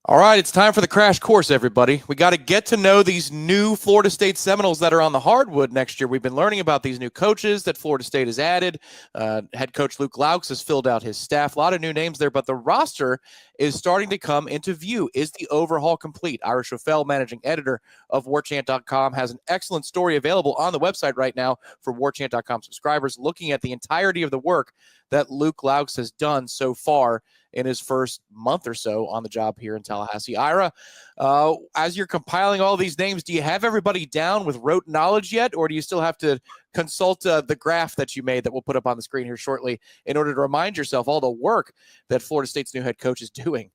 All right, it's time for the crash course, everybody. We got to get to know these new Florida State Seminoles that are on the hardwood next year. We've been learning about these new coaches that Florida State has added. Head coach Loucks has filled out his staff. A lot of new names there, but the roster is starting to come into view. Is the overhaul complete? Ira Schoffel, managing editor of Warchant.com, has an excellent story available on the website right now for Warchant.com subscribers, looking at the entirety of the work that Loucks has done so far in his first month or so on the job here in Tallahassee. Ira, as you're compiling all these names, do you have everybody down with rote knowledge yet, or do you still have to consult the graph that you made that we'll put up on the screen here shortly in order to remind yourself all the work that Florida State's new head coach is doing?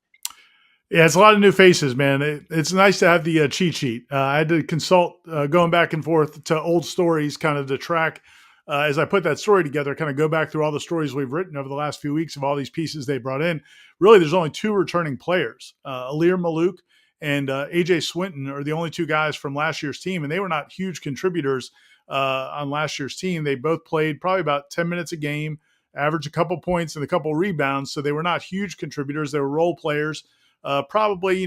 Yeah, it's a lot of new faces, man. It's nice to have the cheat sheet. I had to consult going back and forth to old stories kind of to track as I put that story together, kind of go back through all the stories we've written over the last few weeks of all these pieces they brought in. Really, there's only two returning players. Alir Malouk and A.J. Swinton are the only two guys from last year's team, and they were not huge contributors on last year's team. They both played probably about 10 minutes a game, averaged a couple points and a couple rebounds, so they were not huge contributors. They were role players, probably,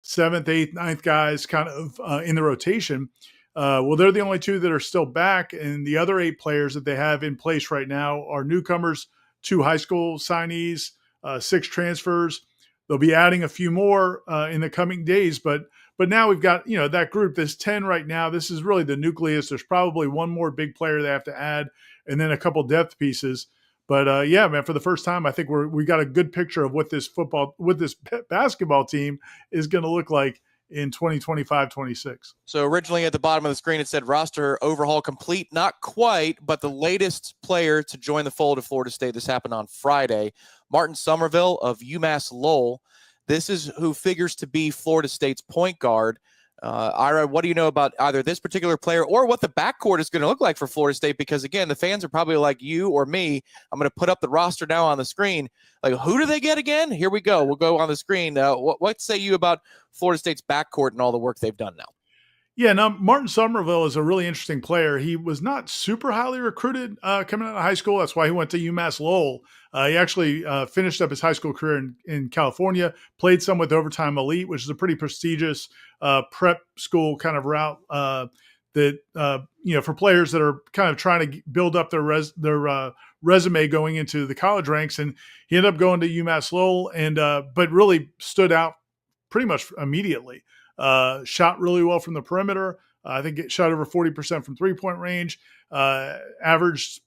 seventh, eighth, ninth guys kind of in the rotation. Well, they're the only two that are still back, and the other 8 players that they have in place right now are newcomers, 2 high school signees, 6 transfers. They'll be adding a few more in the coming days, but now we've got that group. There's 10 right now. This is really the nucleus. There's probably one more big player they have to add, and then a couple depth pieces. But yeah, man, for the first time, I think we got a good picture of what this basketball team is going to look like in 2025-26. So originally at the bottom of the screen, it said roster overhaul complete. Not quite, but the latest player to join the fold of Florida State, this happened on Friday, Martin Somerville of UMass Lowell. This is who figures to be Florida State's point guard. Ira, what do you know about either this particular player or what the backcourt is going to look like for Florida State? Because, again, the fans are probably like you or me. I'm going to put up the roster now on the screen. Like, who do they get again? Here we go. We'll go on the screen. What say you about Florida State's backcourt and all the work they've done now? Yeah, now Martin Somerville is a really interesting player. He was not super highly recruited coming out of high school. That's why he went to UMass Lowell. He actually finished up his high school career in California, played some with Overtime Elite, which is a pretty prestigious prep school kind of route that, for players that are kind of trying to build up their resume going into the college ranks. And he ended up going to UMass Lowell, but really stood out pretty much immediately. Shot really well from the perimeter. I think it shot over 40% from 3-point range, averaged,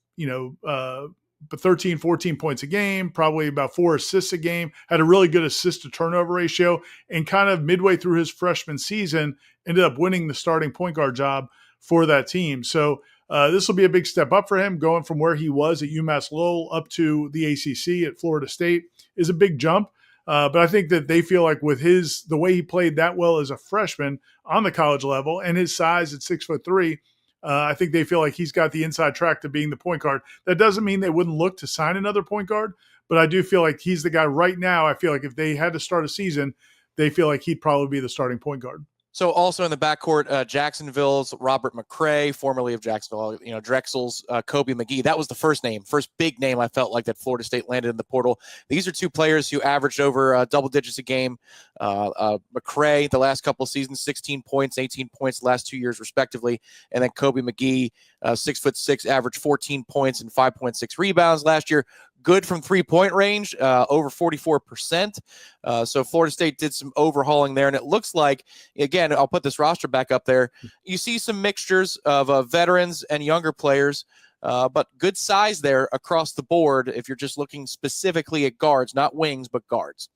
13, 14 points a game, probably about 4 assists a game, had a really good assist to turnover ratio, and kind of midway through his freshman season, ended up winning the starting point guard job for that team. So this will be a big step up for him. Going from where he was at UMass Lowell up to the ACC at Florida State is a big jump. But I think that they feel like with the way he played that well as a freshman on the college level and his size at 6'3", I think they feel like he's got the inside track to being the point guard. That doesn't mean they wouldn't look to sign another point guard, but I do feel like he's the guy right now. I feel like if they had to start a season, they feel like he'd probably be the starting point guard. So also in the backcourt, Jacksonville's Robert McCray, formerly of Jacksonville, Drexel's Kobe McGee. That was the first big name I felt like that Florida State landed in the portal. These are 2 players who averaged over double digits a game. McCray, the last couple of seasons, 16 points, 18 points the last 2 years respectively. And then Kobe McGee, 6'6", averaged 14 points and 5.6 rebounds last year. Good from 3-point range, over 44%. So Florida State did some overhauling there, and it looks like, again, I'll put this roster back up there. You see some mixtures of veterans and younger players, but good size there across the board if you're just looking specifically at guards, not wings, but guards.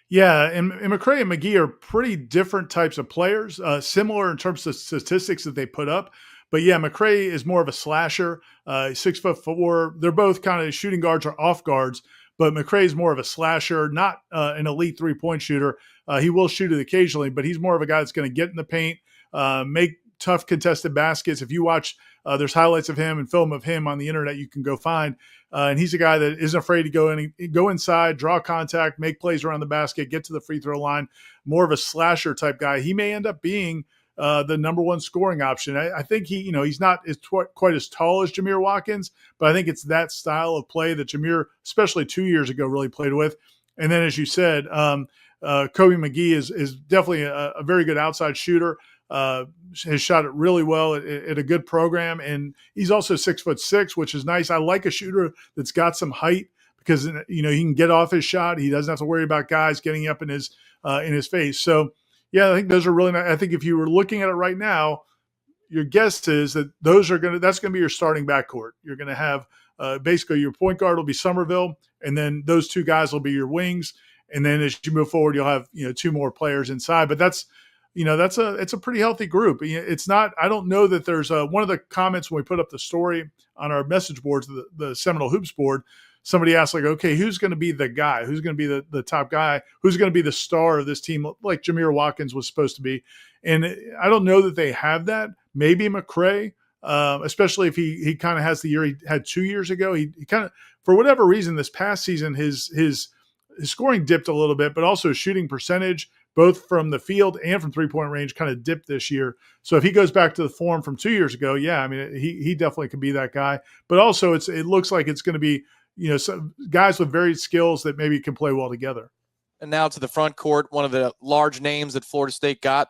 Yeah, and McCray and McGee are pretty different types of players, similar in terms of statistics that they put up. But yeah, McCray is more of a slasher, 6'4". They're both kind of shooting guards or off guards, but McCray is more of a slasher, not an elite 3-point shooter. He will shoot it occasionally, but he's more of a guy that's going to get in the paint, make tough contested baskets. If you watch, there's highlights of him and film of him on the internet you can go find. And he's a guy that isn't afraid to go inside, draw contact, make plays around the basket, get to the free throw line, more of a slasher type guy. He may end up being the number 1 scoring option. I think he's not quite as tall as Jamir Watkins, but I think it's that style of play that Jamir, especially 2 years ago, really played with. And then, as you said, Kobe McGee is definitely a very good outside shooter. Has shot it really well at a good program, and he's also 6'6", which is nice. I like a shooter that's got some height because he can get off his shot. He doesn't have to worry about guys getting up in his face. So yeah, I think those are really nice. I think if you were looking at it right now, your guess is that that's going to be your starting backcourt. You're going to have basically your point guard will be Somerville, and then those two guys will be your wings. And then as you move forward, you'll have two more players inside. But it's a pretty healthy group. It's not. I don't know that there's one of the comments when we put up the story on our message boards, the Seminole Hoops board. Somebody asked, like, okay, who's going to be the guy? Who's going to be the top guy? Who's going to be the star of this team, like Jameer Watkins was supposed to be? And I don't know that they have that. Maybe McCray, especially if he kind of has the year he had 2 years ago. He kind of, for whatever reason, this past season, his scoring dipped a little bit, but also his shooting percentage, both from the field and from three-point range, kind of dipped this year. So if he goes back to the form from 2 years ago, yeah, I mean, he definitely could be that guy. But also it looks like it's going to be some guys with varied skills that maybe can play well together. And now to the front court, one of the large names that Florida State got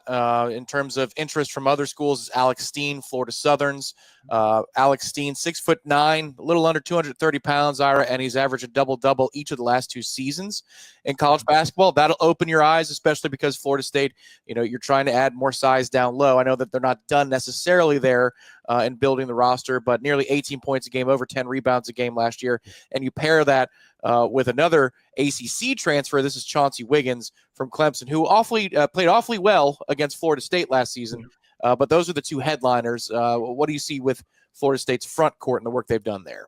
in terms of interest from other schools is Alex Steen, Florida Southern's. Alex Steen, 6'9", a little under 230 pounds, Ira, and he's averaged a double-double each of the last 2 seasons in college basketball. That'll open your eyes, especially because Florida State, you're trying to add more size down low. I know that they're not done necessarily there in building the roster, but nearly 18 points a game, over 10 rebounds a game last year. And you pair that with another ACC transfer. This is Chauncey Wiggins from Clemson, who played awfully well against Florida State last season. But those are the two headliners. What do you see with Florida State's front court and the work they've done there?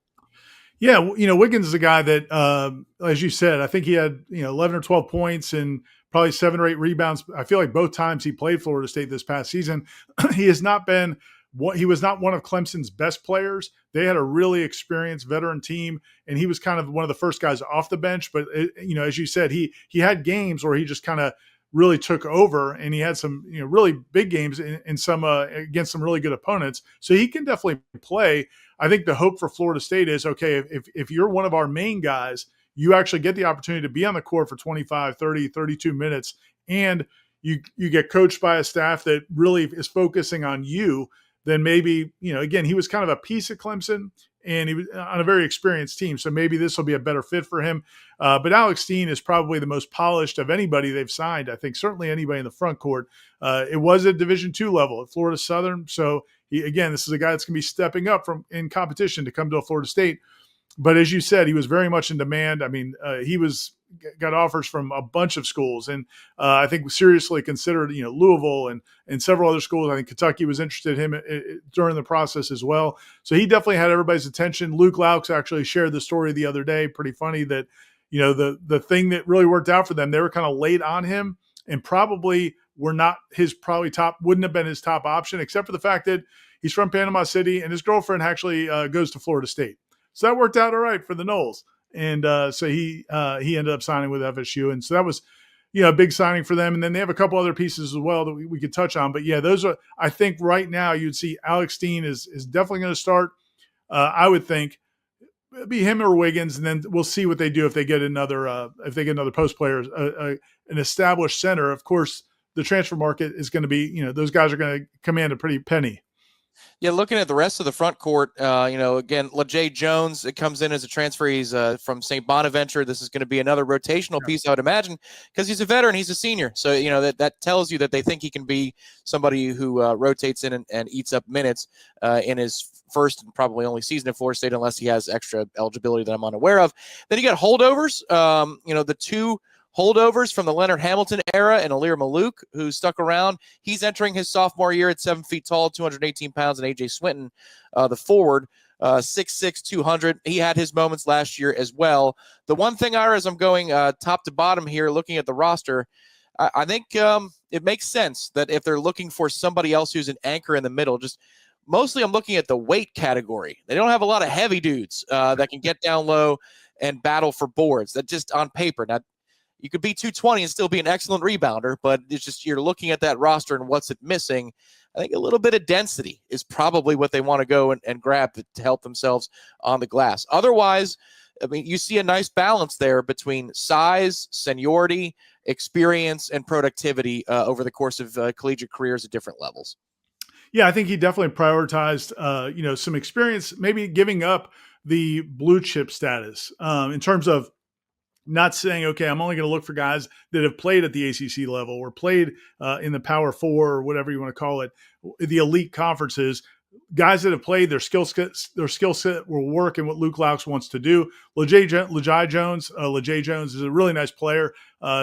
Yeah, Wiggins is a guy that, as you said, I think he had 11 or 12 points and probably 7 or 8 rebounds. I feel like both times he played Florida State this past season, he was not one of Clemson's best players. They had a really experienced veteran team, and he was kind of one of the first guys off the bench. But as you said, he had games where he just kind of really took over, and he had some really big games in some against some really good opponents. So he can definitely play. I think the hope for Florida State is, okay, if you're one of our main guys, you actually get the opportunity to be on the court for 25, 30, 32 minutes, and you get coached by a staff that really is focusing on you. Then maybe, again, he was kind of a piece at Clemson, and he was on a very experienced team. So maybe this will be a better fit for him. But Alex Steen is probably the most polished of anybody they've signed. I think certainly anybody in the front court. It was at Division II level at Florida Southern. So this is a guy that's going to be stepping up in competition to come to a Florida State. But as you said, he was very much in demand. I mean, he got offers from a bunch of schools, and I think seriously considered, Louisville and several other schools. I think Kentucky was interested in him during the process as well. So he definitely had everybody's attention. Luke Loucks actually shared the story the other day. Pretty funny that, the thing that really worked out for them, they were kind of late on him and probably were not wouldn't have been his top option, except for the fact that he's from Panama City and his girlfriend actually goes to Florida State. So that worked out all right for the Noles. And so he ended up signing with FSU. And so that was, a big signing for them. And then they have a couple other pieces as well that we could touch on. But yeah, those are, I think right now you'd see Alex Steen is definitely going to start. I would think it'd be him or Wiggins. And then we'll see what they do if they get another post player, an established center. Of course, the transfer market is going to be, those guys are going to command a pretty penny. Yeah, looking at the rest of the front court, again, LaJay Jones, it comes in as a transfer. He's from St. Bonaventure. This is going to be another rotational piece, I would imagine, because he's a veteran. He's a senior. So, that tells you that they think he can be somebody who rotates in and eats up minutes in his first and probably only season at Florida State, unless he has extra eligibility that I'm unaware of. Then you got holdovers, the two holdovers from the Leonard Hamilton era and Alir Malouk, who stuck around. He's entering his sophomore year at 7 feet tall, 218 pounds, and A.J. Swinton, the forward, 6'6", 200. He had his moments last year as well. The one thing, Ira, as I'm going top to bottom here, looking at the roster, I think it makes sense that if they're looking for somebody else who's an anchor in the middle, just mostly I'm looking at the weight category. They don't have a lot of heavy dudes that can get down low and battle for boards. That just on paper. Now, you could be 220 and still be an excellent rebounder, but it's just you're looking at that roster and what's it missing. I think a little bit of density is probably what they want to go and grab to help themselves on the glass. Otherwise, I mean, you see a nice balance there between size, seniority, experience and productivity over the course of collegiate careers at different levels. Yeah, I think he definitely prioritized, some experience, maybe giving up the blue chip status in terms of not saying, okay, I'm only going to look for guys that have played at the ACC level or played in the Power Four or whatever you want to call it, the elite conferences. Guys that have played, their skill set will work in what Luke Loucks wants to do. Lejay Jones is a really nice player.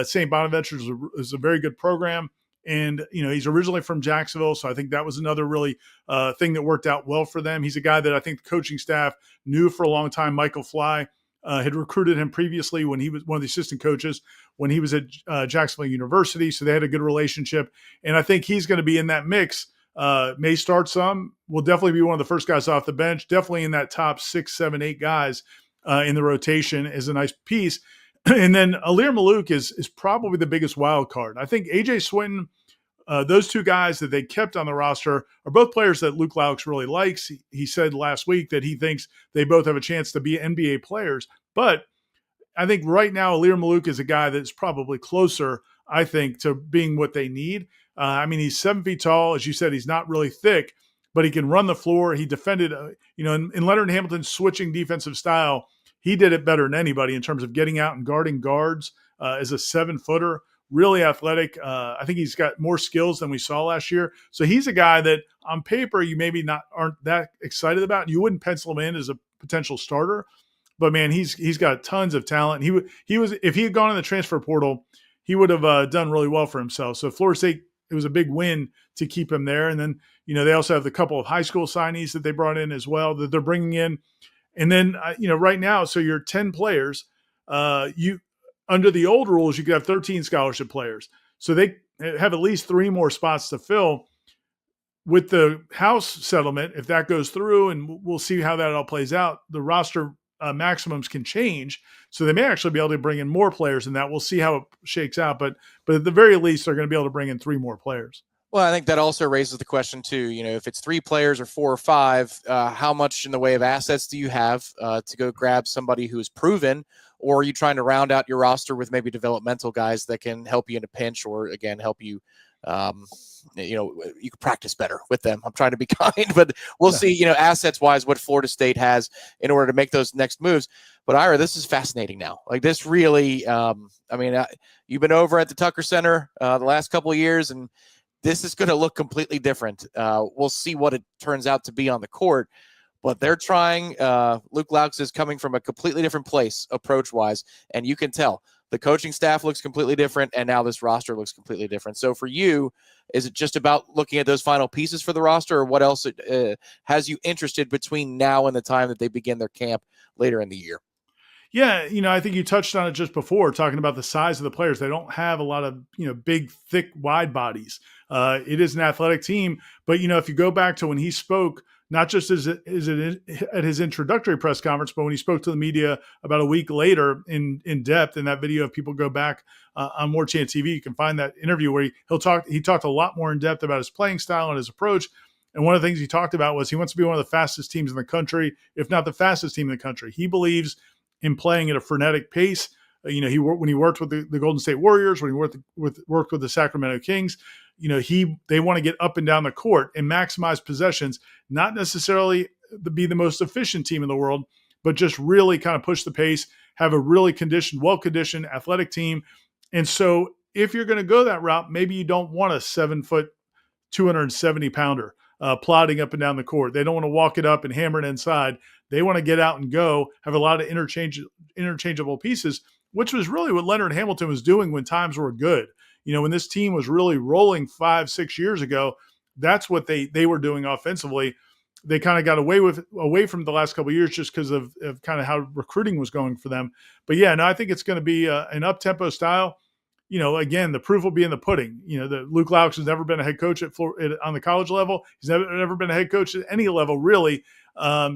St. Bonaventure is a very good program. And, he's originally from Jacksonville. So I think that was another really thing that worked out well for them. He's a guy that I think the coaching staff knew for a long time. Michael Fly had recruited him previously when he was one of the assistant coaches when he was at Jacksonville University. So they had a good relationship. And I think he's going to be in that mix. May start some, will definitely be one of the first guys off the bench, definitely in that top 6, 7, 8 guys in the rotation is a nice piece. And then Alir Malouk is probably the biggest wild card. I think AJ Swinton, those two guys that they kept on the roster are both players that Luke Loucks really likes. He said last week that he thinks they both have a chance to be NBA players. But I think right now Alir Malouk is a guy that's probably closer, I think, to being what they need. He's 7 feet tall. As you said, he's not really thick, but he can run the floor. He defended, in Leonard Hamilton's switching defensive style, he did it better than anybody in terms of getting out and guarding guards as a 7-footer, really athletic. I think he's got more skills than we saw last year. So he's a guy that on paper you maybe aren't that excited about. You wouldn't pencil him in as a potential starter, but man, he's got tons of talent. He was if he had gone in the transfer portal, he would have done really well for himself. So Florida State, it was a big win to keep him there. And then, they also have the couple of high school signees that they brought in as well that they're bringing in. And then, right now, so you're 10 players. Under the old rules, you could have 13 scholarship players. So they have at least 3 more spots to fill. With the House settlement, if that goes through, and we'll see how that all plays out, the roster maximums can change. So they may actually be able to bring in more players than that. We'll see how it shakes out. But at the very least, they're going to be able to bring in 3 more players. Well, I think that also raises the question, too, if it's 3 players or 4 or 5, how much in the way of assets do you have to go grab somebody who's proven, or are you trying to round out your roster with maybe developmental guys that can help you in a pinch or, again, help you, you can practice better with them. I'm trying to be kind, but we'll see, assets-wise, what Florida State has in order to make those next moves. But, Ira, this is fascinating now. Like, this really, you've been over at the Tucker Center the last couple of years, and this is going to look completely different. We'll see what it turns out to be on the court, but they're trying. Luke Loucks is coming from a completely different place approach-wise, and you can tell the coaching staff looks completely different, and now this roster looks completely different. So for you, is it just about looking at those final pieces for the roster, or what else has you interested between now and the time that they begin their camp later in the year? Yeah, I think you touched on it just before, talking about the size of the players. They don't have a lot of, big, thick, wide bodies. It is an athletic team. But, if you go back to when he spoke, not just at his introductory press conference, but when he spoke to the media about a week later in depth in that video, if people go back on Warchant TV, you can find that interview where he talked a lot more in depth about his playing style and his approach. And one of the things he talked about was he wants to be one of the fastest teams in the country, if not the fastest team in the country. He believes in playing at a frenetic pace. When he worked with the Golden State Warriors, when he worked with the Sacramento Kings, they want to get up and down the court and maximize possessions, not necessarily be the most efficient team in the world, but just really kind of push the pace, have a really well-conditioned athletic team. And so if you're going to go that route, maybe you don't want a 7-foot, 270-pounder plodding up and down the court. They don't want to walk it up and hammer it inside. They want to get out and go, have a lot of interchangeable pieces, which was really what Leonard Hamilton was doing when times were good. When this team was really rolling 5-6 years ago, that's what they were doing offensively. They kind of got away from the last couple of years just because of kind of how recruiting was going for them. But yeah, no, I think it's going to be an up-tempo style. Again, the proof will be in the pudding. The Luke Loucks has never been a head coach on the college level. He's never been a head coach at any level, really.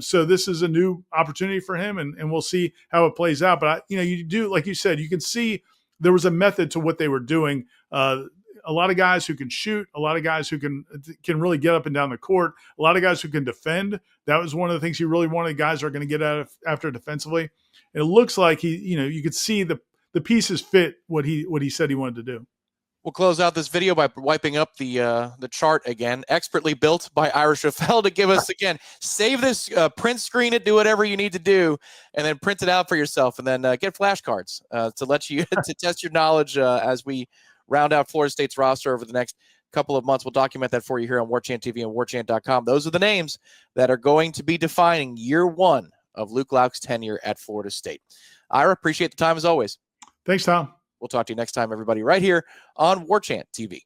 So this is a new opportunity for him, and we'll see how it plays out. But, you do, like you said, you can see there was a method to what they were doing. A lot of guys who can shoot, a lot of guys who can really get up and down the court, a lot of guys who can defend. That was one of the things he really wanted. Guys are going to get after defensively. And it looks like you could see the the pieces fit what he said he wanted to do. We'll close out this video by wiping up the chart again, expertly built by Irish Raffel to give us, again, save this, print screen it, do whatever you need to do, and then print it out for yourself, and then get flashcards to let you to test your knowledge as we round out Florida State's roster over the next couple of months. We'll document that for you here on Warchant TV and warchant.com. Those are the names that are going to be defining year one of Luke Loucks' tenure at Florida State. Ira, appreciate the time as always. Thanks, Tom. We'll talk to you next time, everybody, right here on Warchant TV.